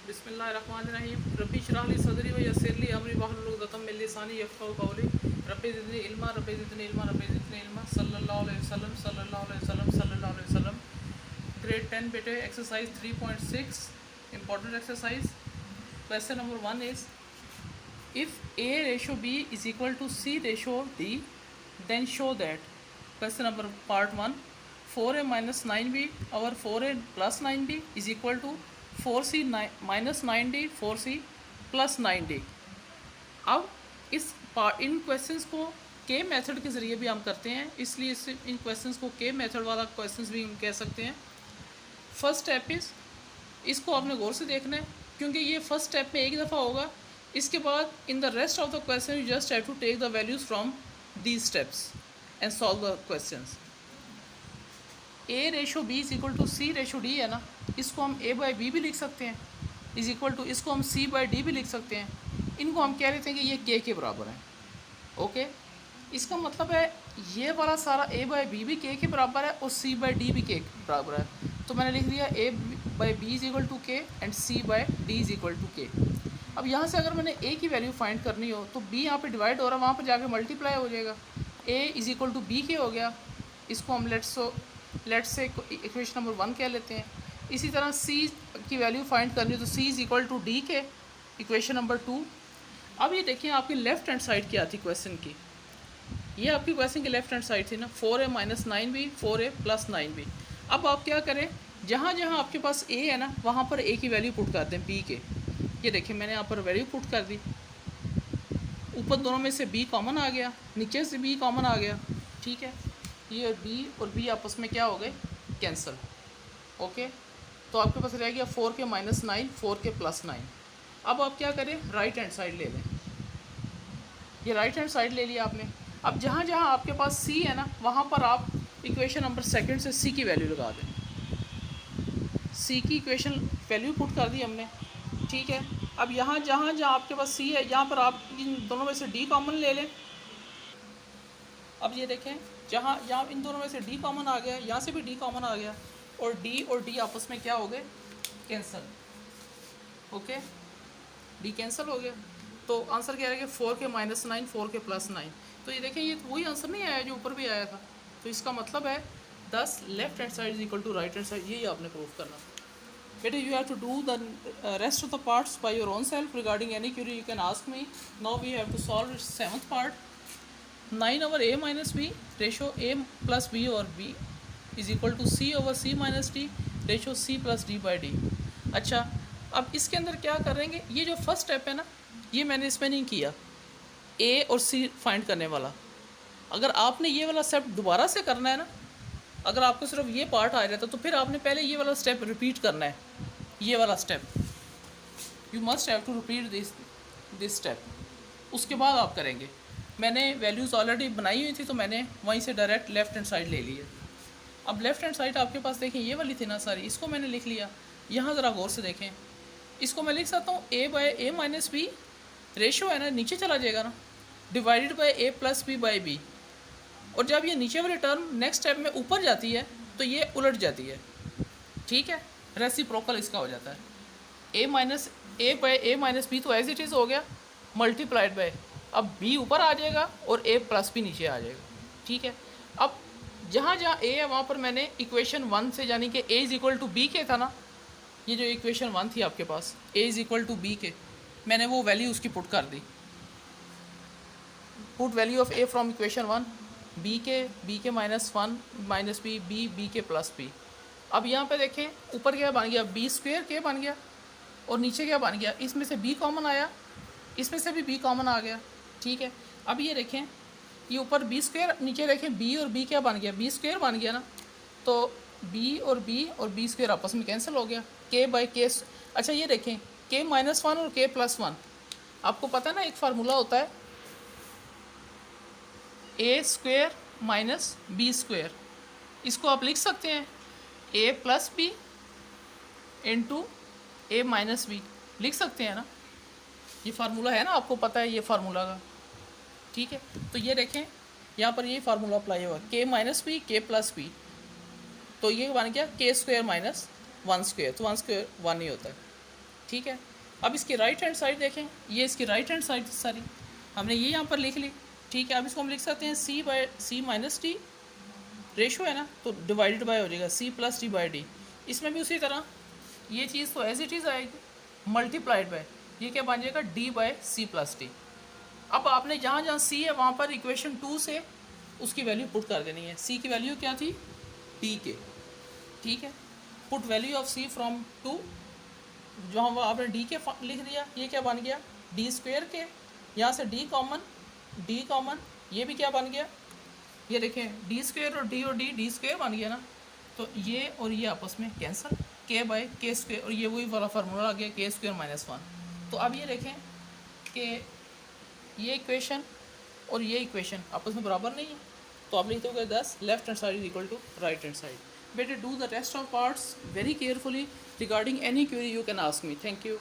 बिस्मिल्लाहिर्रहमानिर्रहीम रब्बी इश्रह ली सदरी व यस्सिर ली अमरी वहलुल उक़दतम मिन लिसानी यफ़क़हू क़ौली रब्बी ज़िदनी इल्मा रब्बी ज़िदनी इल्मा रब्बी ज़िदनी इल्मा सल्लल्लाहु अलैहि वसल्लम सल्लल्लाहु अलैहि वसल्लम सल्लल्लाहु अलैहि वसल्लम। ग्रेड 10 बेटे exercise 3.6 important exercise. Question number 1 is if A ratio B is equal to C ratio D then show that। Question number part 1 4A minus 9B और 4A plus 9B is equal to 4C minus 9D 4C plus 9D। अब इन questions को के method के ज़रिए भी हम करते हैं, इसलिए इन क्वेश्चंस को के मेथड वाला क्वेश्चंस भी हम कह सकते हैं। फर्स्ट स्टेप इज़, इसको आपने गौर से देखना है क्योंकि ये फर्स्ट स्टेप में एक दफ़ा होगा। इसके बाद in the rest of the question you just have to take the values from these steps and solve the questions. A ratio B is equal to C ratio D है ना, इसको हम ए बाई बी भी लिख सकते हैं, is equal to इसको हम सी बाई डी भी लिख सकते हैं। इनको हम कह लेते हैं कि ये के बराबर है। ओके, इसका मतलब है ये वाला सारा ए बाई बी भी के बराबर है और सी बाई डी भी के बराबर है। तो मैंने लिख दिया A by B is equal to K and C by D is equal to K. अब यहाँ से अगर मैंने ए की वैल्यू फाइंड करनी हो तो बी यहाँ पे डिवाइड हो रहा है, वहाँ पे जाके मल्टीप्लाई हो जाएगा। A is equal to B के हो गया, इसको हम लेट्स से इक्वेशन नंबर 1 कह लेते हैं। इसी तरह सी की वैल्यू फाइंड करनी हो तो सी इज़ इक्वल टू डी के, इक्वेशन नंबर 2। अब ये देखिए आपकी लेफ्ट हैंड साइड क्या थी क्वेश्चन की, ये आपकी क्वेश्चन की लेफ्ट हैंड साइड थी ना, 4A minus 9B 4A plus 9B। अब आप क्या करें, जहाँ जहाँ आपके पास ए है ना वहाँ पर ए की वैल्यू पुट कर दें बी के। ये देखिए मैंने यहाँ पर वैल्यू पुट कर दी, ऊपर दोनों में से बी कॉमन आ गया, नीचे से बी कॉमन आ गया। ठीक है, ये और बी आपस में क्या हो गए, कैंसिल। ओके, तो आपके पास रह गया 4K माइनस 9 4K प्लस 9। अब आप क्या करें, राइट हैंड साइड ले लें। ये राइट हैंड साइड ले लिया आपने। अब जहाँ जहाँ आपके पास सी है ना वहाँ पर आप इक्वेशन नंबर सेकंड से सी की वैल्यू लगा दें। सी की इक्वेशन वैल्यू पुट कर दी हमने। ठीक है, अब यहाँ जहाँ जहाँ आपके पास सी है यहाँ पर आप इन दोनों में से डी कॉमन ले लें। अब ये देखें जहाँ जहाँ इन दोनों में से डी कॉमन आ गया, यहाँ से भी डी कॉमन आ गया और डी आपस में क्या हो गए, कैंसिल। ओके, डी कैंसिल हो गया, तो आंसर क्या रहेगा 4K माइनस 9 4K प्लस 9। तो ये देखें ये वही आंसर नहीं आया जो ऊपर भी आया था। तो इसका मतलब है 10 left hand side is equal to right hand side, यही आपने प्रूफ करना। बेटा you have to do the rest of the parts by your own self. Regarding any query you can ask me. Now we have to solve its 7th part. 9 over A minus B ratio A plus B और B is equal to C over C minus D ratio C plus D by D. अच्छा, अब इसके अंदर क्या करेंगे, ये जो first step है ना ये मैंने इसमें नहीं किया, A और C फाइंड करने वाला। अगर आपने ये वाला स्टेप दोबारा से करना है ना, अगर आपको सिर्फ ये पार्ट आ रहा था तो फिर आपने पहले ये वाला स्टेप रिपीट करना है। ये वाला step you must have to repeat this step, उसके बाद आप करेंगे। मैंने वैल्यूज़ ऑलरेडी बनाई हुई थी तो मैंने वहीं से डायरेक्ट लेफ़्ट हैंड साइड ले ली है। अब लेफ़्ट हैंड साइड आपके पास देखें ये वाली थी ना सारी, इसको मैंने लिख लिया। यहाँ ज़रा गौर से देखें, इसको मैं लिख सकता हूँ A by A minus B, ratio है ना नीचे चला जाएगा ना, divided by A plus B by B. और जब ये नीचे वाली टर्म नेक्स्ट स्टेप में ऊपर जाती है तो ये उलट जाती है। ठीक है, रेसिप्रोकल इसका हो जाता है। A by A minus B तो एज इट इज़ हो गया, मल्टीप्लाइड बाय, अब B ऊपर आ जाएगा और A प्लस भी नीचे आ जाएगा। ठीक है, अब जहाँ जहाँ A है वहाँ पर मैंने इक्वेशन 1 से, यानी कि A is equal to B K था ना, ये जो इक्वेशन 1 थी आपके पास A is equal to B K, मैंने वो वैल्यू उसकी पुट कर दी। Put value of A from equation 1, B K minus 1 minus B K plus B. अब यहाँ पे देखें ऊपर क्या बन गया, बी स्क्वेयर के बन गया और नीचे क्या बन गया, इसमें से b कॉमन आया, इसमें से भी b कॉमन आ गया। ठीक है, अब ये देखें ये ऊपर बी स्क्वेयर, नीचे देखें b और b क्या बन गया, बी स्क्वेयर बन गया ना, तो b और b स्क्वेयर आपस में कैंसिल हो गया, k बाई के। अच्छा ये देखें k माइनस 1 और k प्लस 1, आपको पता है ना एक फार्मूला होता है a square minus B square, इसको आप लिख सकते हैं a plus B into a minus B, लिख सकते हैं ना, ये फार्मूला है ना, आपको पता है ये फार्मूला का। ठीक है, तो ये देखें यहाँ पर ये फार्मूला अप्लाई हुआ, k minus B K plus B, तो ये बन गया k स्क्वेयर माइनस 1 स्क्वेयर, तो 1 स्क्वेयर 1 ही होता है। ठीक है। अब इसकी राइट हैंड साइड देखें, ये इसकी राइट हैंड साइड सारी हमने ये यहाँ पर लिख ली, ठीक है। अब इसको हम लिख सकते हैं C by C minus D, ratio है ना, तो डिवाइडेड बाय हो जाएगा C plus D by D. इसमें भी उसी तरह ये चीज़ तो एज इट इज़ आएगी, मल्टीप्लाइड बाय ये क्या बन जाएगा D by C plus D. अब आपने जहाँ जहाँ सी है वहाँ पर इक्वेशन 2 से उसकी वैल्यू पुट कर देनी है। सी की वैल्यू क्या थी, डी के, ठीक है। Put value of C from 2, जो हम आपने डी के लिख दिया, ये क्या बन गया डी स्क्वेयर के, यहाँ से डी कॉमन, ये भी क्या बन गया, ये देखें डी स्क्वेयर और डी स्क्वेयर बन गया ना, तो ये और ये आपस में कैंसिल, के बाय के स्क्वेयर, और ये वही वाला फार्मूला आ गया के स्क्वेयर माइनस 1। तो अब ये देखें कि ये इक्वेशन और ये इक्वेशन आपस में बराबर नहीं है, तो आप लिखते हो 10 left hand side is equal to right hand side. Better do the rest of parts very carefully regarding any query you can ask me. Thank you.